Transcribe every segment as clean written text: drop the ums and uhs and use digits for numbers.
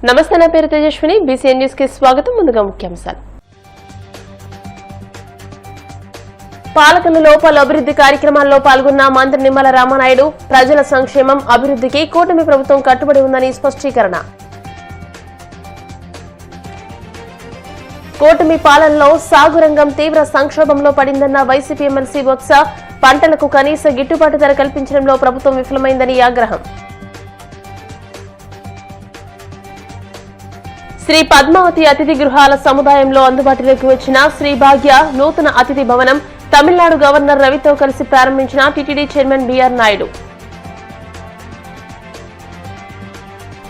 నమస్తే, నా పేరు తేజస్విని. బీసీఎన్ న్యూస్ కి స్వాగతం. ముందుగా ముఖ్యాంశాలు. పాలకులలో పలు అభివృద్ధి కార్యక్రమాల్లో పాల్గొన్న మంత్రి నిమ్మల రామానాయుడు ప్రజల సంక్షేమం అభివృద్ధికి కూటమి ప్రభుత్వం కట్టుబడి ఉందని స్పష్టీకరణ. కూటమి పాలనలో సాగు రంగం తీవ్ర సంక్షోభంలో పడిందన్న వైసీపీ ఎమ్మెల్సీ బొత్స. పంటలకు కనీస గిట్టుబాటు ధర కల్పించడంలో ప్రభుత్వం విఫలమైందని ఆగ్రహం. శ్రీ పద్మావతి అతిథి గృహాల సముదాయంలో అందుబాటులోకి వచ్చిన శ్రీ భాగ్య నూతన అతిథి భవనం తమిళనాడు గవర్నర్ రవితో కలిసి ప్రారంభించిన TTD chairman BR Naidu.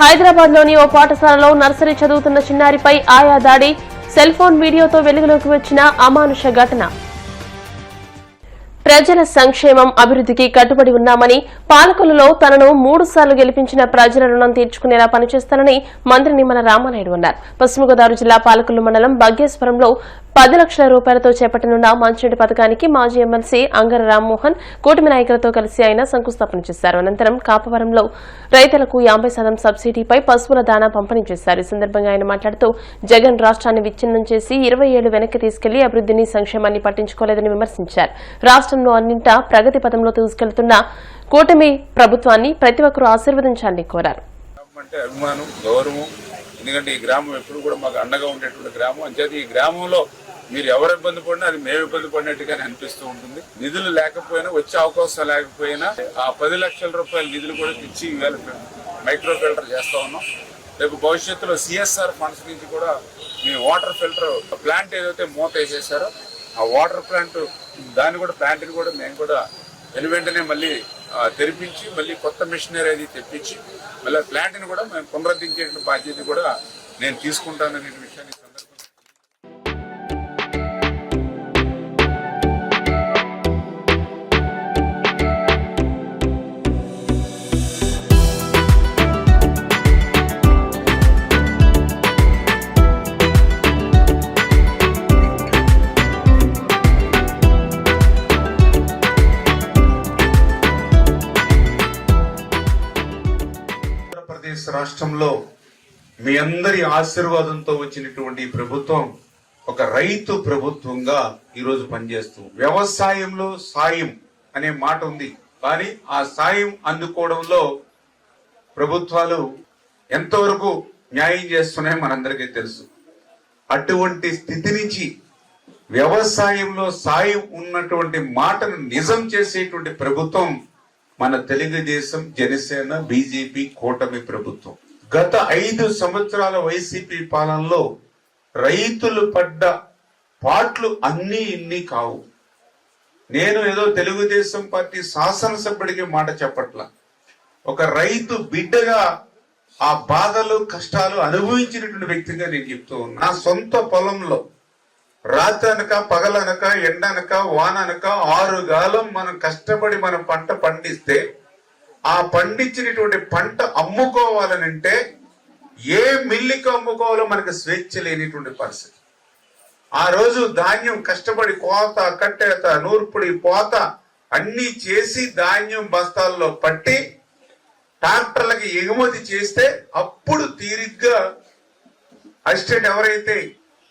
Hyderabad లోని ఓ పాఠశాలలో నర్సరీ చదువుతున్న చిన్నారిపై ఆయా దాడి. సెల్ ఫోన్ వీడియోతో వెలుగులోకి వచ్చిన అమానుష ఘటన. ప్రజల సంక్షేమం అభివృద్ధికి కట్టుబడి ఉన్నామని, పాలకులలో తనను 3 సార్లు గెలిపించిన ప్రజల రుణం తీర్చుకునేలా పనిచేస్తానని మంత్రి నిమ్మల రామానాయుడు అన్నారు. పశ్చిమ గోదావరి జిల్లా పాలకొల్లు మండలం భాగ్యేశ్వరంలో 10 లక్షల రూపాయలతో చేపట్టనున్న మంచినీటి పథకానికి మాజీ ఎమ్మెల్సీ అంగర రామ్మోహన్ కూటమి నాయకులతో కలిసి ఆయన శంకుస్థాపన చేశారు. అనంతరం కాపవరంలో రైతులకు 50% సబ్సిడీపై పశువుల దాణా పంపిణీ చేశారు. ఈ సందర్భంగా ఆయన మాట్లాడుతూ జగన్ రాష్ట్రాన్ని విచ్ఛిన్నం చేసి 20 ఏళ్లు వెనక్కి తీసుకెళ్లి అభివృద్ధిని సంక్షేమాన్ని పట్టించుకోలేదని విమర్శించారు. రాష్ట్రంలో అన్నింటా ప్రగతి పథంలో తీసుకెళ్తున్న కూటమి ప్రభుత్వాన్ని ప్రతి ఒక్కరూ ఆశీర్వదించాలని కోరారు. ఎందుకంటే ఈ గ్రామం ఎప్పుడు కూడా మాకు అండగా ఉండేటువంటి గ్రామం. అంచేది ఈ గ్రామంలో మీరు ఎవరు ఇబ్బంది పడినా అది మేము ఇబ్బంది పడినట్టుగానే అనిపిస్తూ ఉంటుంది. నిధులు లేకపోయినా, వచ్చే అవకాశం లేకపోయినా ఆ 10 లక్షల రూపాయల నిధులు కూడా తెచ్చి ఇవాళ మైక్రో ఫిల్టర్ చేస్తా ఉన్నాం. రేపు భవిష్యత్తులో సిఎస్ఆర్ ఫండ్స్ నుంచి కూడా మీ వాటర్ ఫిల్టర్ ప్లాంట్ ఏదైతే మూత వేసేసారో ఆ వాటర్ ప్లాంట్ దాన్ని కూడా ప్లాంట్ని కూడా మేము కూడా వెంటనే మళ్ళీ తెరిపించి మళ్ళీ కొత్త మిషనరీ అది తెప్పించి మళ్ళీ ప్లాంట్ని కూడా మేము పునరుద్ధరించే బాధ్యత కూడా నేను తీసుకుంటాననే విషయాన్ని రాష్ట్రంలో మీ అందరి ఆశీర్వాదంతో వచ్చినటువంటి ప్రభుత్వం ఒక రైతు ప్రభుత్వంగా ఈరోజు పనిచేస్తూ, వ్యవసాయంలో సాయం అనే మాట ఉంది, కానీ ఆ సాయం అందుకోవడంలో ప్రభుత్వాలు ఎంతవరకు న్యాయం చేస్తున్నాయో మనందరికీ తెలుసు. అటువంటి స్థితి నుంచి వ్యవసాయంలో సాయం ఉన్నటువంటి మాటను నిజం చేసేటువంటి ప్రభుత్వం మన తెలుగుదేశం, జనసేన, బీజేపీ కూటమి ప్రభుత్వం. గత 5 సంవత్సరాల వైసీపీ పాలనలో రైతులు పడ్డ పాట్లు అన్నీ ఇన్ని కావు. నేను ఏదో తెలుగుదేశం పార్టీ శాసనసభ్యుడికి మాట చెప్పట్ల, ఒక రైతు బిడ్డగా ఆ బాధలు కష్టాలు అనుభవించినటువంటి వ్యక్తిగా నేను చెప్తూ ఉన్నా. నా సొంత పొలంలో రాత్రి అనక పగలనక ఎండనక వాననక 6 కాలం మనం కష్టపడి మనం పంట పండిస్తే ఆ పండించినటువంటి పంట అమ్ముకోవాలనంటే ఏ మిల్లికి అమ్ముకోవాలో మనకు స్వేచ్ఛ లేనిటువంటి పరిస్థితి. ఆ రోజు ధాన్యం కష్టపడి కోత, కట్టేత, నూర్పుడి, పోత అన్ని చేసి ధాన్యం బస్తాల్లో పట్టి ట్రాక్టర్లకి ఎగుమతి చేస్తే అప్పుడు తీరిగ్గా అసిస్టెంట్ ఎవరైతే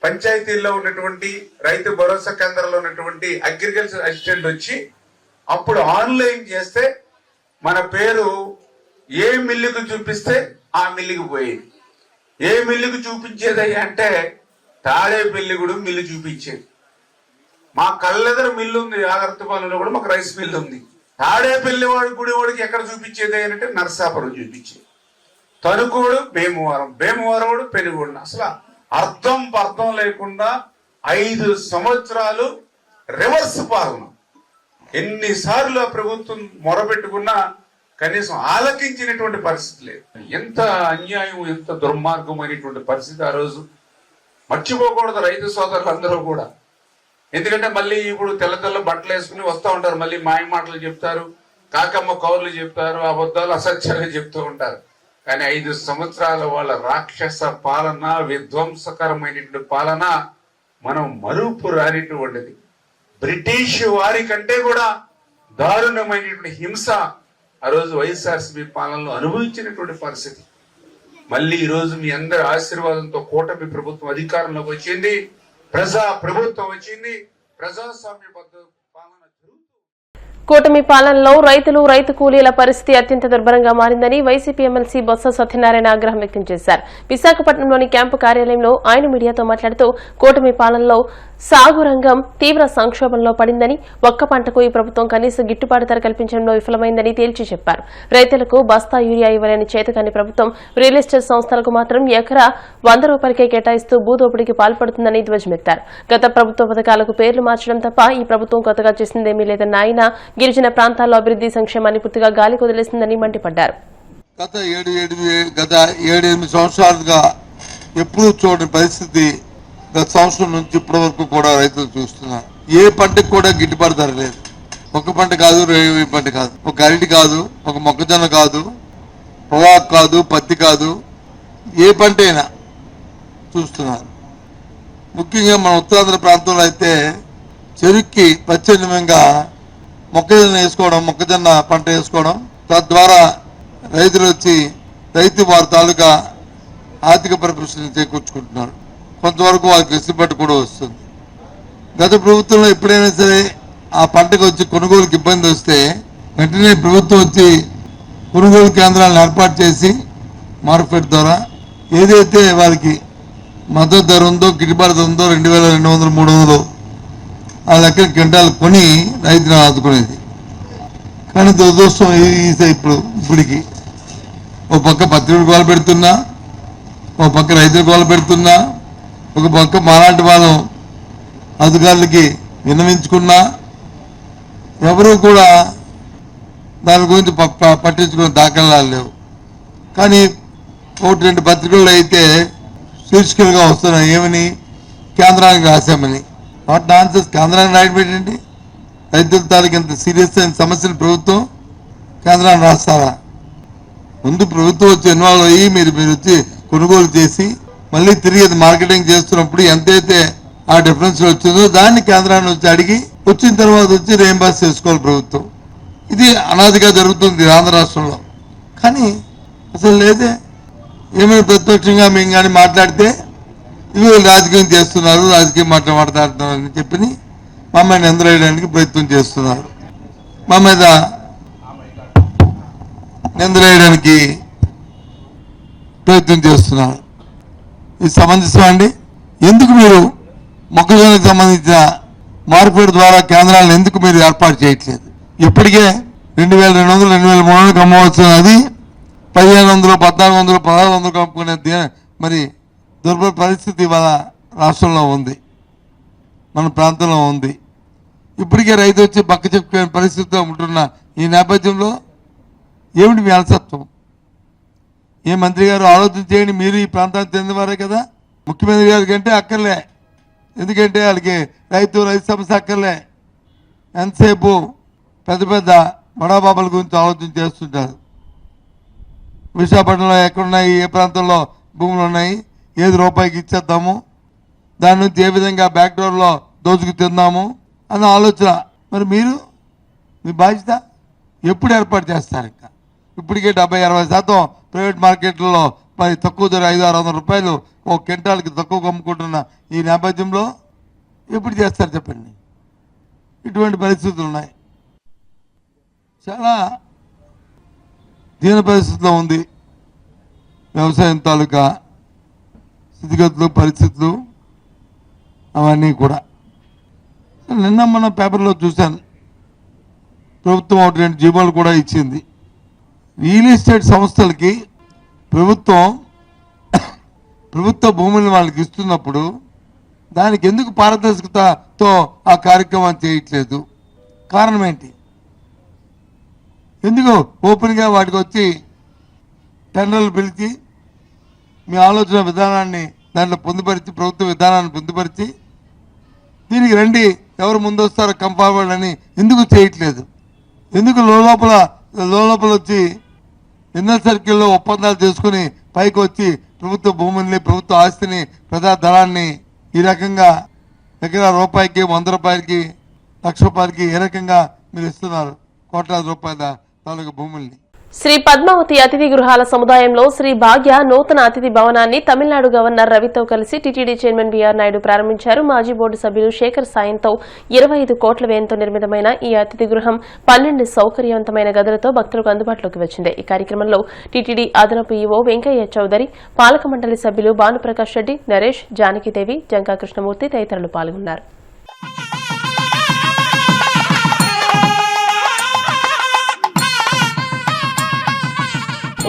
పంచాయతీల్లో ఉన్నటువంటి రైతు భరోసా కేంద్రంలో ఉన్నటువంటి అగ్రికల్చర్ అసిస్టెంట్ వచ్చి అప్పుడు ఆన్లైన్ చేస్తే మన పేరు ఏ మిల్లుకు చూపిస్తే ఆ మిల్లుకి పోయేది. ఏ మిల్లుకు చూపించేది అంటే తాడేపల్లిగూడెం మిల్లు చూపించేది. మా కళ్ళెదర మిల్లు ఉంది, ఆగర్తపాలెంలో కూడా మాకు రైస్ మిల్లు ఉంది. తాడేపల్లివాడు గుడివాడికి ఎక్కడ చూపించేది అంటే నరసాపురం చూపించేది. తణుకోడు భీమవరం, భీమవరం పెనుగొండ. అసలు అర్థం లేకుండా 5 సంవత్సరాలు రివర్స్ పాలన. ఎన్నిసార్లు ఆ ప్రభుత్వం మొరబెట్టుకున్నా కనీసం ఆలకించినటువంటి పరిస్థితి లేదు. ఎంత అన్యాయం, ఎంత దుర్మార్గమైనటువంటి పరిస్థితి ఆ రోజు. మర్చిపోకూడదు రైతు సోదరులందరూ కూడా. ఎందుకంటే మళ్ళీ ఇప్పుడు తెల్ల బట్టలు వేసుకుని వస్తూ ఉంటారు, మళ్ళీ మాయ మాటలు చెప్తారు, కాకమ్మ కౌర్లు చెప్తారు, అబద్ధాలు అసత్యాలు చెప్తూ ఉంటారు. కానీ 5 సంవత్సరాల వాళ్ళ రాక్షస పాలన, విధ్వంసకరమైనటువంటి పాలన మనం మరుపు రానిటువంటిది. బ్రిటిష్ వారి కంటే కూడా దారుణమైనటువంటి హింస ఆ రోజు వైఎస్ఆర్సీపీ పాలనలో అనుభవించినటువంటి పరిస్థితి. మళ్ళీ ఈ రోజు మీ అందరి ఆశీర్వాదంతో కూటమి ప్రభుత్వం అధికారంలోకి వచ్చింది, ప్రభుత్వం వచ్చింది, ప్రజాస్వామ్యబద్ధ పాలన జరుగుతుంది. కూటమి పాలనలో రైతులు, రైతు కూలీల పరిస్థితి అత్యంత దుర్భరంగా మారిందని వైసీపీ ఎమ్మెల్సీ బొత్స సత్యనారాయణ ఆగ్రహం వ్యక్తం చేశారు. విశాఖపట్నంలోని క్యాంపు కార్యాలయంలో ఆయన మీడియాతో మాట్లాడుతూ కూటమి పాలనలో సాగు రంగం తీవ్ర సంక్షోభంలో పడిందని, ఒక్క పంటకు ఈ ప్రభుత్వం కనీస గిట్టుబాటు ధర కల్పించడంలో విఫలమైందని తేల్చి చెప్పారు. రైతులకు బస్తా యూరియా ఇవ్వలేని చేతకాని ప్రభుత్వం రియల్ ఎస్టేట్ సంస్థలకు మాత్రం ఎకరా 100 రూపాయలకే కేటాయిస్తూ భూదోపిడీకి పాల్పడుతుందని ధ్వజమెత్తారు. గత ప్రభుత్వ పథకాలకు పేర్లు మార్చడం తప్ప ఈ ప్రభుత్వం కొత్తగా చేసిందేమీ లేదన్న ఆయన గిరిజన ప్రాంతాల్లో అభివృద్ది సంక్షేమాన్ని పూర్తిగా గాలి కుదిలేసిందని మండిపడ్డారు. గత 7-8 సంవత్సరాలుగా ఎప్పుడూ చూడని పరిస్థితి గత సంవత్సరం నుంచి ఇప్పటి వరకు కూడా రైతులు చూస్తున్నారు. ఏ పంటకు కూడా గిట్టుబాటు ధర లేదు. ఒక పంట కాదు, 20 పంట కాదు, ఒక అరటి కాదు, ఒక మొక్కజొన్న కాదు, పొగాకు కాదు, పత్తి కాదు, ఏ పంట అయినా చూస్తున్నారు. ముఖ్యంగా మన ఉత్తరాంధ్ర ప్రాంతంలో అయితే చెరుక్కి ప్రత్యామ్నాయంగా మొక్కజొన్న పంట వేసుకోవడం, తద్వారా రైతులు వచ్చి వారి తాలూకా ఆర్థిక పరిపుష్టిని చేకూర్చుకుంటున్నారు. కొంతవరకు వారికి వెసులుబాటు కూడా వస్తుంది. గత ప్రభుత్వంలో ఎప్పుడైనా సరే ఆ పంటకు వచ్చి కొనుగోలుకి ఇబ్బంది వస్తే వెంటనే ప్రభుత్వం వచ్చి కొనుగోలు కేంద్రాలను ఏర్పాటు చేసి మార్కెట్ ద్వారా ఏదైతే వారికి మద్దతు ధర ఉందో, గిట్టుబాటు ధర ఉందో 2200, 300 ఆ లెక్కన క్వింటాలు కొని రైతులను ఆదుకునేది. కానీ దురదృష్టం ఇప్పటికి ఒక పక్క పత్రికలు గోల పెడుతున్నా, ఒక పక్క రైతులు గోల పెడుతున్నా, ఒక పక్క మాలాంటి వాళ్ళం అధికారులకి విన్నవించుకున్నా ఎవరూ కూడా దాని గురించి పట్టించుకునే దాఖలాలు లేవు. కానీ 1-2 పత్రికల్లో అయితే శీర్షికలుగా వస్తున్నాయి. ఏమని? కేంద్రానికి రాశామని. What nonsense! కేంద్రానికి రాయడం ఏంటండి? రైతుల తాలూకు ఇంత సీరియస్ అయిన సమస్యలు ప్రభుత్వం కేంద్రాన్ని రాస్తారా? ముందు ప్రభుత్వం వచ్చి ఇన్వాల్వ్ అయ్యి మీరు వచ్చి కొనుగోలు చేసి మళ్ళీ తిరిగి అది మార్కెటింగ్ చేస్తున్నప్పుడు ఎంతైతే ఆ డిఫరెన్స్ వచ్చిందో దాన్ని కేంద్రాన్ని వచ్చి అడిగి వచ్చిన తర్వాత వచ్చి రీయింబర్స్ చేసుకోవాలి ప్రభుత్వం. ఇది అనాదిగా జరుగుతుంది ఆంధ్ర రాష్ట్రంలో. కానీ అసలు లేదే. ఏమైనా ప్రత్యక్షంగా మేము కానీ మాట్లాడితే ఇవి రాజకీయం చేస్తున్నారు, రాజకీయం మాట్లాడుతున్నారు అని చెప్పి మా మీద నిందలేయడానికి ప్రయత్నం చేస్తున్నారు. మా మీద నిందలేయడానికి ప్రయత్నం చేస్తున్నారు. ఇది సమంజసం అండి? ఎందుకు మీరు మొక్కజొన్నకు సంబంధించిన మార్కెట్ ద్వారా కేంద్రాలను ఎందుకు మీరు ఏర్పాటు చేయట్లేదు? ఇప్పటికే 2200, 2300 అమ్మవచ్చు. అది 1500, 1400, 1600 అమ్ముకునే మరి దుర్భర పరిస్థితి వాళ్ళ రాష్ట్రంలో ఉంది, మన ప్రాంతంలో ఉంది. ఇప్పటికే రైతు వచ్చి పక్క చెప్పుకునే పరిస్థితిలో ఉంటున్న ఈ నేపథ్యంలో ఏమిటి మీ అలసత్వం? ఏ మంత్రి గారు ఆలోచన చేయండి. మీరు ఈ ప్రాంతానికి చెందినవారే కదా. ముఖ్యమంత్రి గారి కంటే అక్కర్లే. ఎందుకంటే వాళ్ళకి రైతు సమస్య అక్కర్లే. ఎంతసేపు పెద్ద బడాబాబుల గురించి ఆలోచన చేస్తుంటారు. విశాఖపట్నంలో ఎక్కడున్నాయి, ఏ ప్రాంతంలో భూములు ఉన్నాయి, ఏది రూపాయికి ఇచ్చేద్దాము, దాని నుంచి ఏ విధంగా బ్యాక్డోర్లో దోచుకు తిందాము అన్న ఆలోచన. మరి మీరు మీ బాధ్యత ఎప్పుడు ఏర్పాటు చేస్తారు? ఇంకా ఇప్పటికే 70-60% ప్రైవేట్ మార్కెట్లలో మరి తక్కువ ధర 500-600 రూపాయలు ఒక క్వింటాల్కి తక్కువ అమ్ముకుంటున్న ఈ నేపథ్యంలో ఎప్పుడు చేస్తారు చెప్పండి? ఇటువంటి పరిస్థితులు ఉన్నాయి. చాలా దీన పరిస్థితిలో ఉంది వ్యవసాయం తాలూకా స్థితిగతులు, పరిస్థితులు అవన్నీ కూడా. నిన్న మన పేపర్లో చూశాను, ప్రభుత్వం 1-2 జీవోలు కూడా ఇచ్చింది. రియల్ ఎస్టేట్ సంస్థలకి ప్రభుత్వ భూములను వాళ్ళకి ఇస్తున్నప్పుడు దానికి ఎందుకు పారదర్శకతతో ఆ కార్యక్రమం చేయట్లేదు? కారణం ఏంటి? ఎందుకు ఓపెన్గా వాటికి వచ్చి టెండర్లు పిలిచి మీ ఆలోచన విధానాన్ని దాంట్లో పొందుపరిచి, ప్రభుత్వ విధానాన్ని పొందుపరిచి దీనికి రండి, ఎవరు ముందు వస్తారో కంపార్ట్మెంట్ అని ఎందుకు చేయట్లేదు? ఎందుకు లోపల వచ్చి ఇన్నర్ సర్కిల్లో ఒప్పందాలు చేసుకుని పైకి వచ్చి ప్రభుత్వ భూముల్ని, ప్రభుత్వ ఆస్తిని, ప్రజాధనాన్ని ఈ రకంగా ఎకరా రూపాయికి, 100 రూపాయలకి, 1,00,000 రూపాయలకి ఏ రకంగా మీరు ఇస్తున్నారు? కోట్లాది రూపాయల తాలూకు భూముల్ని. శ్రీ పద్మావతి అతిథి గృహాల సముదాయంలో శ్రీ భాగ్య నూతన అతిథి భవనాన్ని తమిళనాడు గవర్నర్ రవితో కలిసి టీటీడీ చైర్మన్ బీఆర్ నాయుడు ప్రారంభించారు. మాజీ బోర్డు సభ్యులు శేఖర్ సాయంతో 25 కోట్ల వ్యయంతో నిర్మితమైన ఈ అతిథి గృహం 12 సౌకర్యవంతమైన గదులతో భక్తులకు అందుబాటులోకి వచ్చింది. ఈ కార్యక్రమంలో టీటీడీ అదనపు ఈవో వెంకయ్య చౌదరి, పాలక మండలి సభ్యులు భానుప్రకాష్ రెడ్డి, నరేష్, జానకిదేవి, జంకా కృష్ణమూర్తి తదితరులు పాల్గొన్నారు.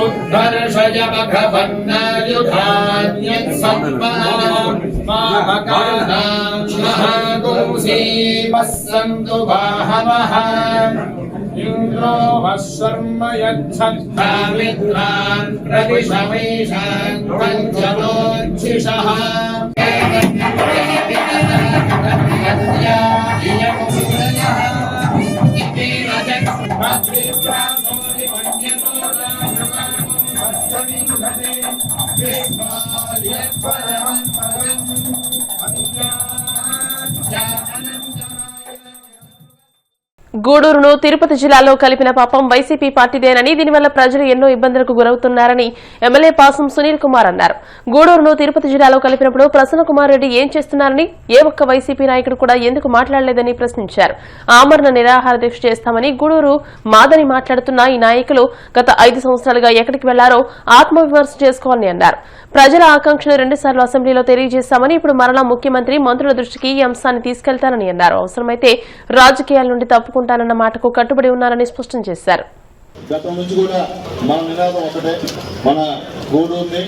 ఉద్ధర్షయ భగవన్నాయుధాన్యత్సంపదాం మామకానాం మహాగుంసీ వస్సంతు బాహవః ఇంద్రో వశర్మ యచ్చద్ధామిత్రాన్ ప్రతిశమేషాన్ పంచమోచ్ఛిషః గూడూరును తిరుపతి జిల్లాలో కలిపిన పాపం వైసీపీ పార్టీదేనని, దీనివల్ల ప్రజలు ఎన్నో ఇబ్బందులకు గురవుతున్నారని ఎమ్మెల్యే పాసం సునీల్ కుమార్ అన్నారు. గూడూరును తిరుపతి జిల్లాలో కలిపినప్పుడు ప్రసన్న కుమార్ రెడ్డి ఏం చేస్తున్నారని, ఏ ఒక్క వైసీపీ నాయకుడు కూడా ఎందుకు మాట్లాడలేదని ప్రశ్నించారు. ఆమరణ నిరాహార దీక్ష చేస్తామని గూడూరు మాదని మాట్లాడుతున్న ఈ నాయకులు గత 5 సంవత్సరాలుగా ఎక్కడికి వెళ్లారో ఆత్మవిమర్శ చేసుకోవాలని అన్నారు. ప్రజల ఆకాంక్షలు 2 సార్లు అసెంబ్లీలో తెలియజేశామని, ఇప్పుడు మరలా ముఖ్యమంత్రి, మంత్రుల దృష్టికి ఈ అంశాన్ని తీసుకెళ్తానని అన్నారు. అవసరమైతే రాజకీయాల నుండి తప్పుకుంటానన్న మాటకు కట్టుబడి ఉన్నారని స్పష్టం చేశారు. గతం నుంచి కూడా మన నినాదం ఒకటే, మన గూడూరుని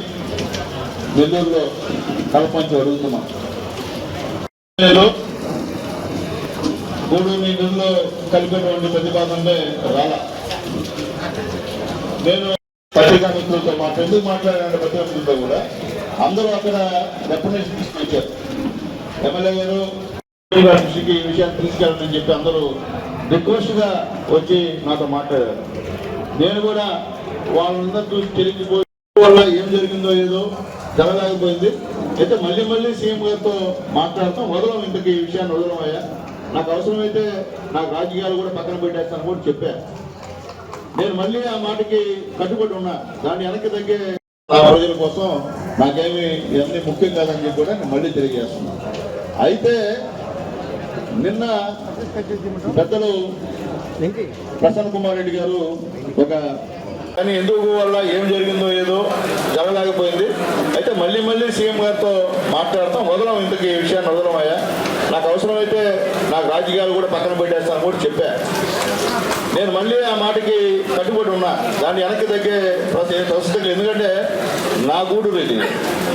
నెల్లూరులో కలపంచి అడుగుతున్నాం. గూడూరుని నెల్లూరులో కలిపేటువంటి ప్రతిపాదనలే రాలా. నేను పత్రికా మిత్రులతో ఎందుకు మాట్లాడాలంటే పత్రికా మిత్రులతో కూడా అందరూ అక్కడ రెప్రజెంటేషన్ తీసుకొచ్చారు. ఎమ్మెల్యే గారు దృష్టికి ఈ విషయాన్ని తీసుకెళ్ళాలని చెప్పి అందరూ రిక్వెస్ట్ గా వచ్చి నాతో మాట్లాడారు. నేను కూడా వాళ్ళందరూ చూసి తెలియకపోయి వల్ల ఏం జరిగిందో ఏదో జరగలేకపోయింది. అయితే మళ్ళీ సీఎం గారితో మాట్లాడతాం, వదలం, ఇంతకీ ఈ విషయాన్ని వదలమయ్యా, నాకు అవసరమైతే నాకు రాజకీయాలు కూడా పక్కన పెట్టేస్తాను కూడా చెప్పాను. నేను మళ్ళీ ఆ మాటకి కట్టుబడి ఉన్నా. దాన్ని వెనక్కి తగ్గే నా ప్రజల కోసం నాకేమి ఇవన్నీ ముఖ్యం కాదని చెప్పి కూడా నేను మళ్ళీ తెలియజేస్తున్నాను. అయితే నిన్న పెద్దలు ప్రసన్న కుమార్ రెడ్డి గారు కానీ ఎందుకు వల్ల ఏం జరిగిందో ఏదో జరగలేకపోయింది. అయితే మళ్ళీ సీఎం గారితో మాట్లాడతాం, వదలం, ఇంతకీ ఈ విషయాన్ని వదలమయ్యా, నాకు అవసరమైతే నాకు రాజకీయాలు కూడా పక్కన పెట్టేస్తాను కూడా చెప్పా. నేను మళ్ళీ ఆ మాటకి కట్టుబడి ఉన్నా. దాన్ని వెనక్కి తగ్గే పరిస్థితులు, ఎందుకంటే నా గూడూరు ఇది,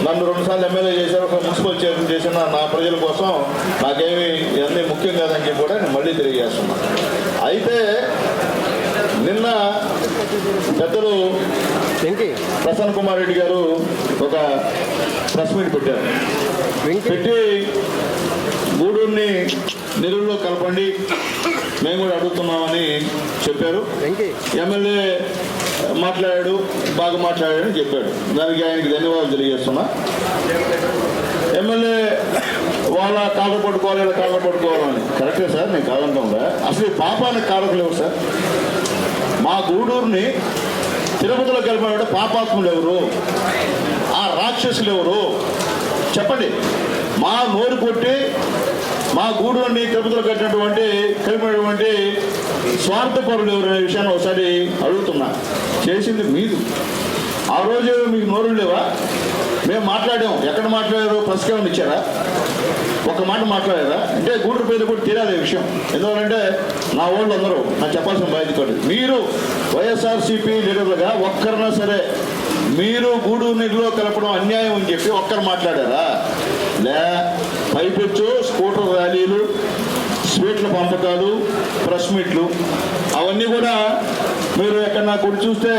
నన్ను 2 సార్లు ఎమ్మెల్యే చేశారు, ఒక మున్సిపల్ చైర్మన్ చేసిన నా ప్రజల కోసం నాకేమి ఇవన్నీ ముఖ్యం కాదని చెప్పి కూడా నేను మళ్ళీ తెలియజేస్తున్నా. అయితే నిన్న పెద్దలు ప్రసన్న కుమార్ రెడ్డి గారు ఒక ప్రెస్ మీట్ పెట్టారు. పెట్టి గూడూరుని నెల్లూరులో కలపండి, మేము కూడా అడుగుతున్నామని చెప్పారు. ఎమ్మెల్యే మాట్లాడాడు, బాగా మాట్లాడాడని చెప్పాడు. దానికి ఆయనకి ధన్యవాదాలు తెలియజేస్తున్నా. ఎమ్మెల్యే వాళ్ళ కాళ్ళ పట్టుకోవాలని కరెక్టే సార్, నేను కాదంటాంగా. అసలు ఈ పాపానికి కారకులు ఎవరు సార్? మా గూడూరుని తిరుపతిలో కలిపినట్టు పాపాత్ములు ఎవరు? ఆ రాక్షసులు ఎవరు చెప్పండి. మా నోరు కొట్టి మా గూడూరుని తిరుపతిలో కలిపినటువంటి స్వార్థపరులు ఎవరు అనే విషయాన్ని ఒకసారి అడుగుతున్నా. చేసింది మీరు. ఆ రోజు మీకు నోరు లేవా? మేము మాట్లాడాం. ఎక్కడ మాట్లాడారు? ప్రశ్న ఇచ్చారా? ఒక మాట మాట్లాడారా? అంటే గూడూరు పేరు కూడా తీరాలి విషయం. ఎందుకంటే నా వాళ్ళు అందరూ నాకు చెప్పాల్సిన బాధ్యత. మీరు వైఎస్ఆర్సీపీ లీడర్లుగా ఒక్కరినా సరే మీరు గూడూరు నీటిలో కలపడం అన్యాయం అని చెప్పి ఒక్కరు మాట్లాడారా? పైపెచ్చు స్కూటర్ ర్యాలీలు, స్వీట్ల పంపకాలు, ప్రెస్ మీట్లు, అవన్నీ కూడా మీరు ఎక్కడన్నా కూడా చూస్తే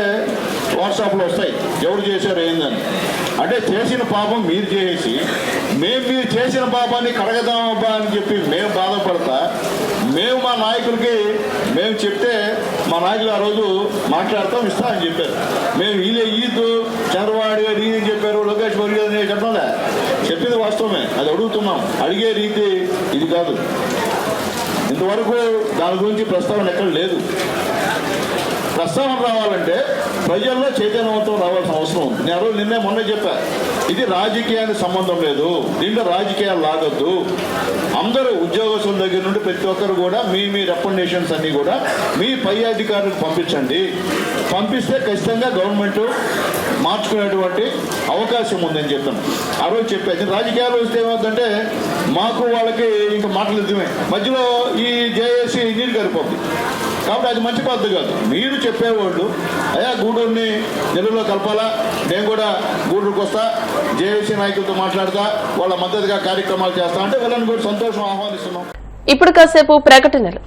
వాట్సాప్లో వస్తాయి, ఎవరు చేశారు ఏందని. అంటే చేసిన పాపం మీరు చేసి మీరు చేసిన పాపాన్ని కడగదామబ్బా అని చెప్పి మేము బాధపడతా, మేము మా నాయకులకి మేము చెప్తే మా నాయకులు ఆ రోజు మాట్లాడతాం, ఇస్తామని చెప్పారు. మేము ఈద్ చంద్రబాబు గారు ఈయన చెప్పారు, లోకేష్ బాబు గారు చెప్పలే, చెప్పింది వాస్తవమే. అది అడుగుతున్నాం. అడిగే రీతి ఇది కాదు. ఇంతవరకు దాని గురించి ప్రస్తావన ఎక్కడ లేదు. ప్రస్తావన రావాలంటే ప్రజల్లో చైతన్యవంతం రావాల్సిన అవసరం ఉంది. నేను నిన్నే మొన్న చెప్పా, ఇది రాజకీయానికి సంబంధం లేదు, దీంట్లో రాజకీయాలు లాగొద్దు. అందరూ ఉద్యోగస్తుల దగ్గర నుండి ప్రతి ఒక్కరు కూడా మీ రికమెండేషన్స్ అన్ని కూడా మీ పై అధికారులకు పంపించండి. పంపిస్తే ఖచ్చితంగా గవర్నమెంట్ మార్చుకునేటువంటి అవకాశం ఉందని చెప్పాను. ఆ రోజు చెప్పేది రాజకీయాలు వస్తే ఏమవుతుందంటే మాకు వాళ్ళకి ఇంకా మాటలు ఇద్దమే, మధ్యలో ఈ జేఏసీ నీళ్ళు కలిపోద్ది. కాబట్టి అది మంచి పద్ధతి కాదు. మీరు చెప్పేవాళ్ళు అయ్యా గూడూరుని నెల్లూరులో కలపాలా, నేను కూడా గూడూరుకి వస్తా, జేఏసీ నాయకులతో మాట్లాడతా, వాళ్ళ మద్దతుగా కార్యక్రమాలు చేస్తా అంటే వాళ్ళని కూడా సంతోషం ఆహ్వానిస్తున్నాం. ఇప్పుడు కాసేపు ప్రకటనలు.